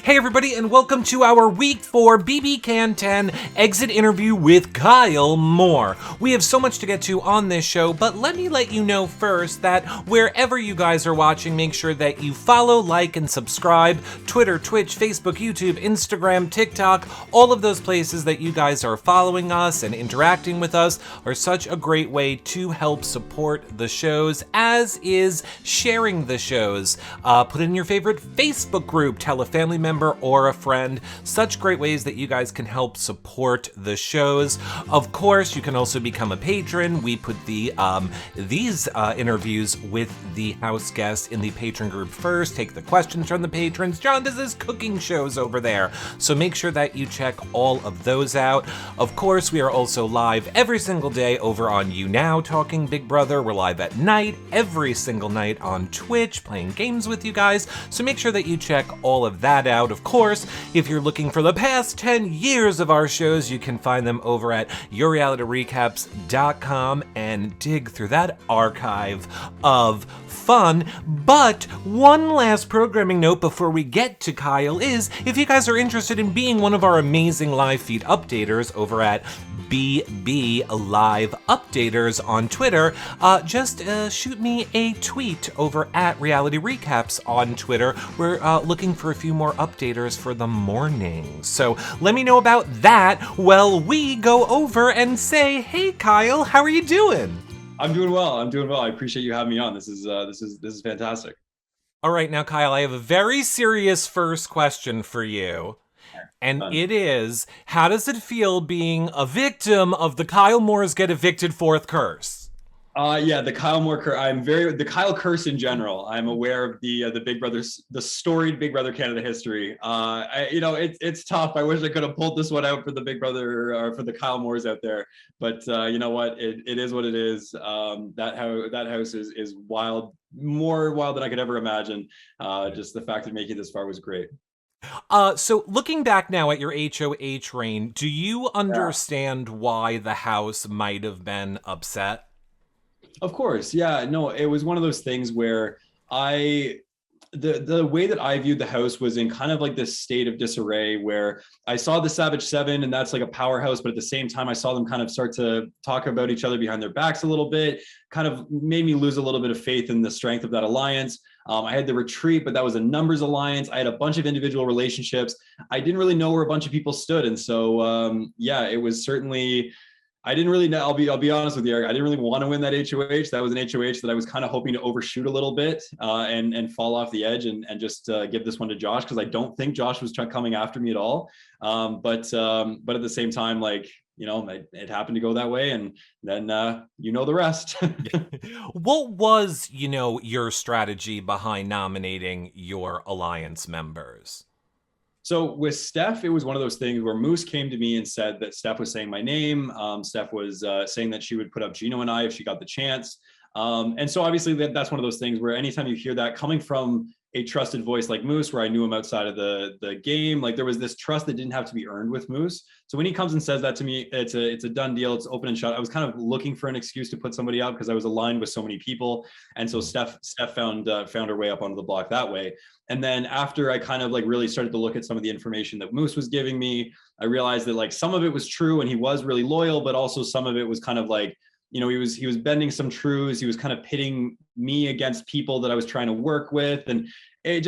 Hey everybody, and welcome to our Week 4 BB Can 10 exit interview with Kyle Moore. We have so much to get to on this show, but let me let you know first that wherever you guys are watching, make sure that you follow, like, and subscribe. Twitter, Twitch, Facebook, YouTube, Instagram, TikTok, all of those places that you guys are following us and interacting with us are such a great way to help support the shows, as is sharing the shows. Put in your favorite Facebook group, tell a family member or a friend. Such great ways that you guys can help support the shows. Of course, you can also become a patron. We put these interviews with the house guests in the patron group first, take the questions from the patrons. John does his cooking shows over there, so make sure that you check all of those out. Of course, we are also live every single day over on YouNow talking Big Brother. We're live at night, every single night on Twitch, playing games with you guys, so make sure that you check all of that out. Of course, if you're looking for the past 10 years of our shows, you can find them over at yourrealityrecaps.com and dig through that archive of fun. But one last programming note before we get to Kyle is, if you guys are interested in being one of our amazing live feed updaters over at BB Live Updaters on Twitter, just shoot me a tweet over at Reality Recaps on Twitter. We're looking for a few more updaters for the morning. So let me know about that while we go over and say, hey Kyle, how are you doing? I'm doing well. I appreciate you having me on. This is fantastic. All right, now Kyle, I have a very serious first question for you. And it is, how does it feel being a victim of the Kyle Moore's Get Evicted Fourth curse? Yeah, the Kyle Moore curse. The Kyle curse in general. I'm aware of the Big Brother's, the storied Big Brother Canada history. It's tough. I wish I could have pulled this one out for the Big Brother or for the Kyle Moores out there. But you know what? It is what it is. That house is wild, more wild than I could ever imagine. Just the fact of making it this far was great. So looking back now at your HOH reign, do you understand why the house might have been upset? Of course. Yeah, no, it was one of those things where the way that I viewed the house was in kind of like this state of disarray where I saw the Savage Seven and that's like a powerhouse, but at the same time I saw them kind of start to talk about each other behind their backs a little bit, kind of made me lose a little bit of faith in the strength of that alliance. I had the Retreat, but that was a numbers alliance. I had a bunch of individual relationships. I didn't really know where a bunch of people stood. And so, it was certainly, I didn't really know, I'll be honest with you, Eric, I didn't really want to win that HOH. That was an HOH that I was kind of hoping to overshoot a little bit and fall off the edge and just give this one to Josh, because I don't think Josh was coming after me at all. But at the same time, like, it happened to go that way, and then the rest. What was, your strategy behind nominating your alliance members? So with Steph, it was one of those things where Moose came to me and said that Steph was saying my name. Steph was saying that she would put up Gino and I if she got the chance. And so obviously that's one of those things where anytime you hear that coming from a trusted voice like Moose, where I knew him outside of the game, like there was this trust that didn't have to be earned with Moose. So when he comes and says that to me, it's a done deal. It's open and shut. I was kind of looking for an excuse to put somebody up because I was aligned with so many people. And so Steph found her way up onto the block that way. And then after I kind of like really started to look at some of the information that Moose was giving me, I realized that like some of it was true and he was really loyal, but also some of it was kind of like, he was bending some truths. He was kind of pitting me against people that I was trying to work with. And it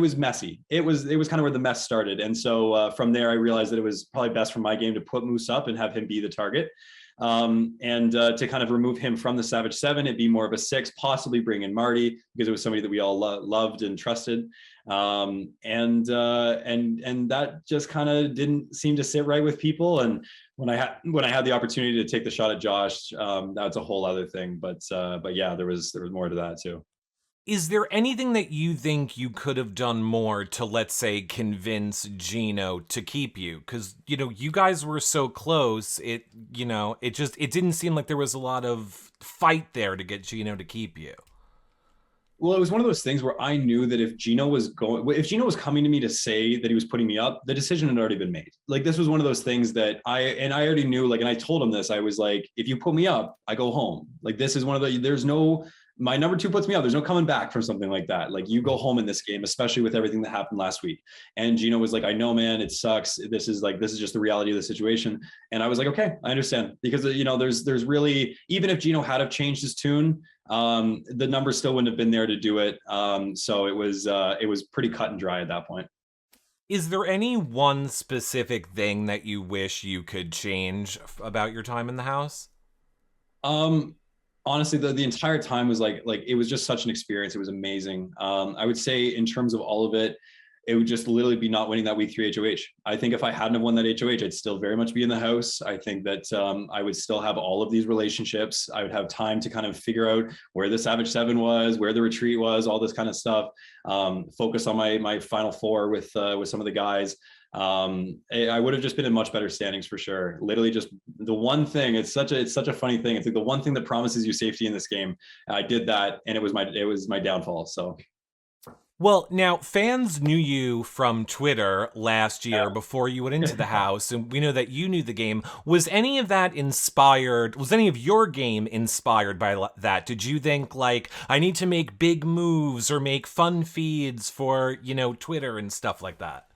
was messy. It was kind of where the mess started. And so from there, I realized that it was probably best for my game to put Moose up and have him be the target. And to kind of remove him from the Savage Seven, it'd be more of a 6, possibly bring in Marty, because it was somebody that we all loved and trusted. And that just kind of didn't seem to sit right with people. And when I had the opportunity to take the shot at Josh, that's a whole other thing. But yeah, there was more to that too. Is there anything that you think you could have done more to, let's say, convince Gino to keep you? Because, you guys were so close. It didn't seem like there was a lot of fight there to get Gino to keep you. Well, it was one of those things where I knew that if Gino was coming to me to say that he was putting me up, the decision had already been made. Like, this was one of those things that I already knew, like, and I told him this, I was like, if you put me up, I go home. Like, this is one of there's no my number two puts me out. There's no coming back from something like that. Like you go home in this game, especially with everything that happened last week. And Gino was like, I know, man, it sucks. This is just the reality of the situation. And I was like, okay, I understand. Because, there's really, even if Gino had have changed his tune, the numbers still wouldn't have been there to do it. So it was pretty cut and dry at that point. Is there any one specific thing that you wish you could change about your time in the house? Honestly, the entire time was like it was just such an experience. It was amazing. I would say in terms of all of it, it would just literally be not winning that week 3 HOH. I think if I hadn't have won that HOH, I'd still very much be in the house. I think that I would still have all of these relationships. I would have time to kind of figure out where the Savage 7 was, where the retreat was, all this kind of stuff. Focus on my final four with some of the guys. I would have just been in much better standings for sure. Literally just the one thing, it's such a funny thing. It's like the one thing that promises you safety in this game. I did that and it was my downfall. So. Well, now fans knew you from Twitter last year before you went into the house, and we know that you knew the game. Was any of that inspired? Was any of your game inspired by that? Did you think like, I need to make big moves or make fun feeds for, Twitter and stuff like that?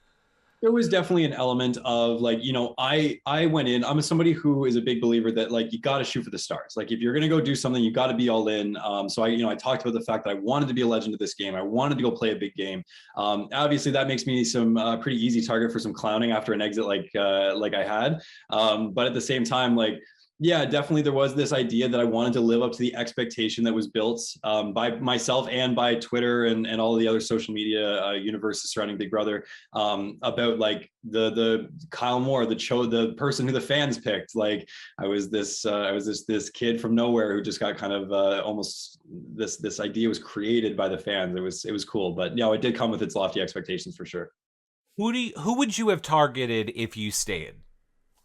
There was definitely an element of like, I went in, I'm somebody who is a big believer that like, you got to shoot for the stars. Like if you're going to go do something, you got to be all in. So I talked about the fact that I wanted to be a legend of this game. I wanted to go play a big game. Obviously that makes me some pretty easy target for some clowning after an exit like I had. But at the same time, like, yeah, definitely there was this idea that I wanted to live up to the expectation that was built by myself and by Twitter and all of the other social media universes surrounding Big Brother about like the Kyle Moore, the person who the fans picked. Like I was this kid from nowhere who just got kind of almost this idea was created by the fans. It was cool, but it did come with its lofty expectations for sure. Who would you have targeted if you stayed?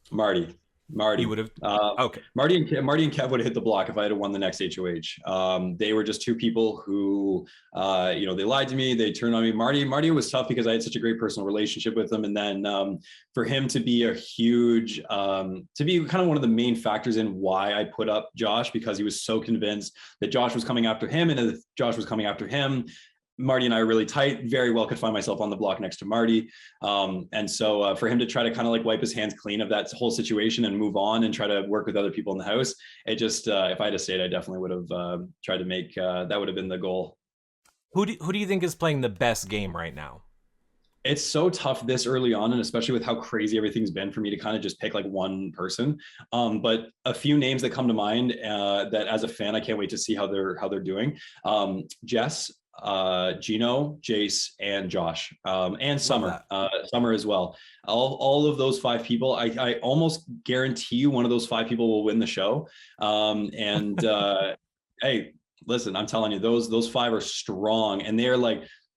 Marty. You would have. Okay. Marty and Kev would have hit the block if I had won the next HOH. They were just two people who, they lied to me. They turned on me. Marty was tough because I had such a great personal relationship with him. And then for him to be to be kind of one of the main factors in why I put up Josh, because he was so convinced that Josh was coming after him, and if Josh was coming after him, Marty and I are really tight, very well could find myself on the block next to Marty. And so for him to try to kind of like wipe his hands clean of that whole situation and move on and try to work with other people in the house, it just, if I had stayed, I definitely would have tried to make, that would have been the goal. Who do you think is playing the best game right now? It's so tough this early on, and especially with how crazy everything's been for me to kind of just pick like one person. But a few names that come to mind that as a fan, I can't wait to see how they're doing. Jess, Gino, Jace, and Josh, and Summer as well. All of those 5 people, I almost guarantee you one of those 5 people will win the show. Hey, listen, I'm telling you, those 5 are strong, and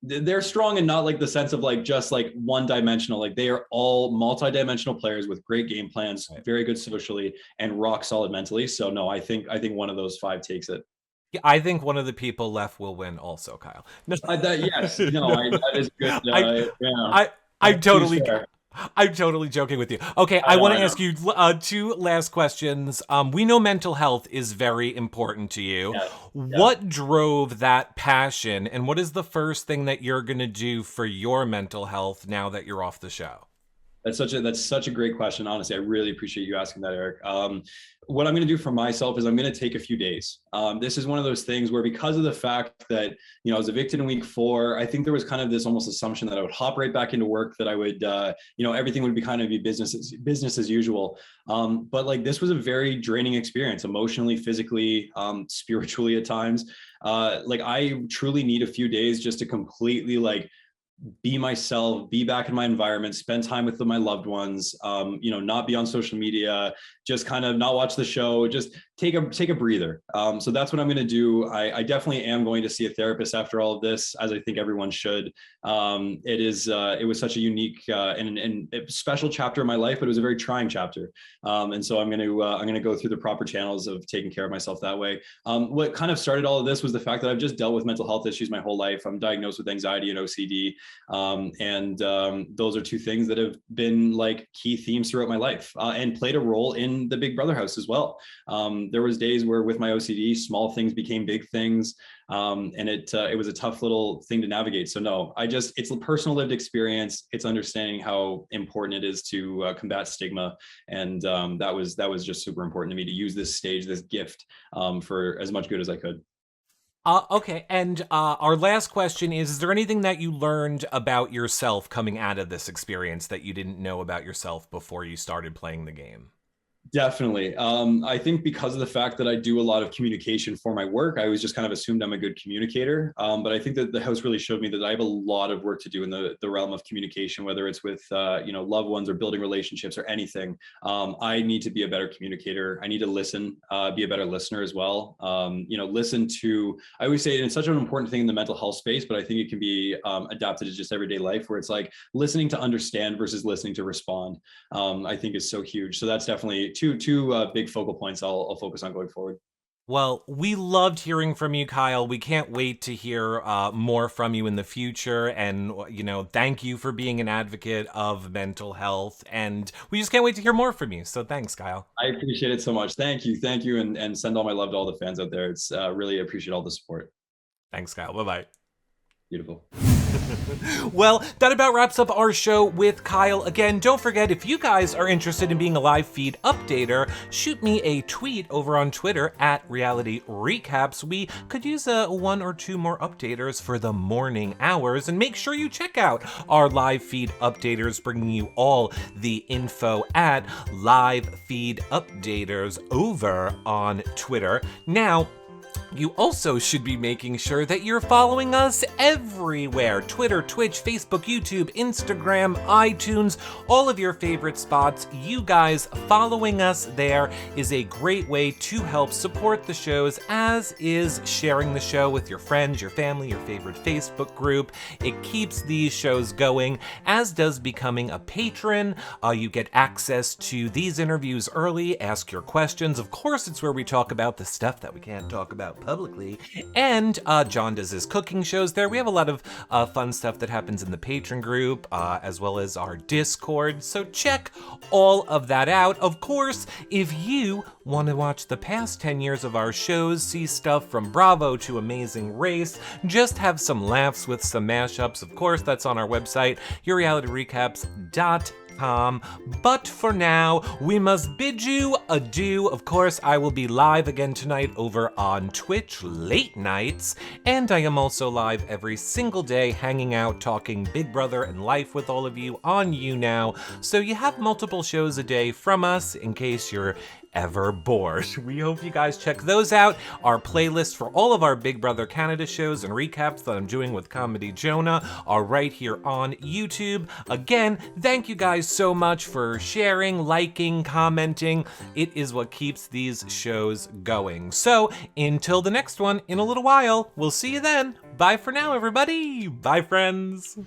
they're strong in not like the sense of like just like one dimensional. Like they are all multi-dimensional players with great game plans, very good socially, and rock solid mentally. So no, I think one of those 5 takes it. Yeah, I think one of the people left will win also, Kyle. No. That is good. I'm totally joking with you. Okay, I want to ask you 2 last questions. We know mental health is very important to you. Yeah. What drove that passion, and what is the first thing that you're going to do for your mental health now that you're off the show? That's such a great question. Honestly, I really appreciate you asking that, Eric. What I'm going to do for myself is I'm going to take a few days. This is one of those things where, because of the fact that, I was evicted in week 4, I think there was kind of this almost assumption that I would hop right back into work, that I would, everything would be kind of business as usual. But like, this was a very draining experience, emotionally, physically, spiritually at times. Like I truly need a few days just to completely like be myself, be back in my environment, spend time with my loved ones, not be on social media, just kind of not watch the show, just take a breather. So that's what I'm going to do. I definitely am going to see a therapist after all of this, as I think everyone should. It was such a unique and special chapter in my life, but it was a very trying chapter. And so I'm going to go through the proper channels of taking care of myself that way. What kind of started all of this was the fact that I've just dealt with mental health issues my whole life. I'm diagnosed with anxiety and OCD. Those are 2 things that have been like key themes throughout my life and played a role in the Big Brother house as well. There was days where with my OCD, small things became big things. And it was a tough little thing to navigate. So no, it's a personal lived experience. It's understanding how important it is to combat stigma. And that was just super important to me to use this stage, this gift, for as much good as I could. Okay, and our last question is there anything that you learned about yourself coming out of this experience that you didn't know about yourself before you started playing the game? Definitely. I think because of the fact that I do a lot of communication for my work, I always just kind of assumed I'm a good communicator. But I think that the house really showed me that I have a lot of work to do in the realm of communication, whether it's with loved ones or building relationships or anything. I need to be a better communicator. I need to listen, be a better listener as well. Listen to. I always say it's such an important thing in the mental health space, but I think it can be adapted to just everyday life, where it's like listening to understand versus listening to respond. I think is so huge. So that's definitely two big focal points I'll focus on going forward. Well, we loved hearing from you, Kyle. We can't wait to hear more from you in the future. And, thank you for being an advocate of mental health. And we just can't wait to hear more from you. So thanks, Kyle. I appreciate it so much. Thank you. And send all my love to all the fans out there. It's really appreciate all the support. Thanks, Kyle. Bye-bye. Beautiful. Well, that about wraps up our show with Kyle. Again, don't forget, if you guys are interested in being a live feed updater, shoot me a tweet over on Twitter at Reality Recaps. We could use one or two more updaters for the morning hours, and make sure you check out our live feed updaters, bringing you all the info at Live Feed Updaters over on Twitter. Now, you also should be making sure that you're following us everywhere. Twitter, Twitch, Facebook, YouTube, Instagram, iTunes, all of your favorite spots. You guys following us there is a great way to help support the shows, as is sharing the show with your friends, your family, your favorite Facebook group. It keeps these shows going, as does becoming a patron. You get access to these interviews early, ask your questions. Of course, it's where we talk about the stuff that we can't talk about publicly. And John does his cooking shows there. We have a lot of fun stuff that happens in the patron group, as well as our Discord. So check all of that out. Of course, if you want to watch the past 10 years of our shows, see stuff from Bravo to Amazing Race, just have some laughs with some mashups, of course, that's on our website, yourrealityrecaps.com. But for now, we must bid you adieu. Of course, I will be live again tonight over on Twitch late nights, and I am also live every single day, hanging out, talking Big Brother and life with all of you on YouNow. So you have multiple shows a day from us in case you're ever bored. We hope you guys check those out. Our playlist for all of our Big Brother Canada shows and recaps that I'm doing with Comedy Jonah are right here on YouTube. Again, thank you guys so much for sharing, liking, commenting. It is what keeps these shows going. So until the next one in a little while, we'll see you then. Bye for now, everybody. Bye, friends.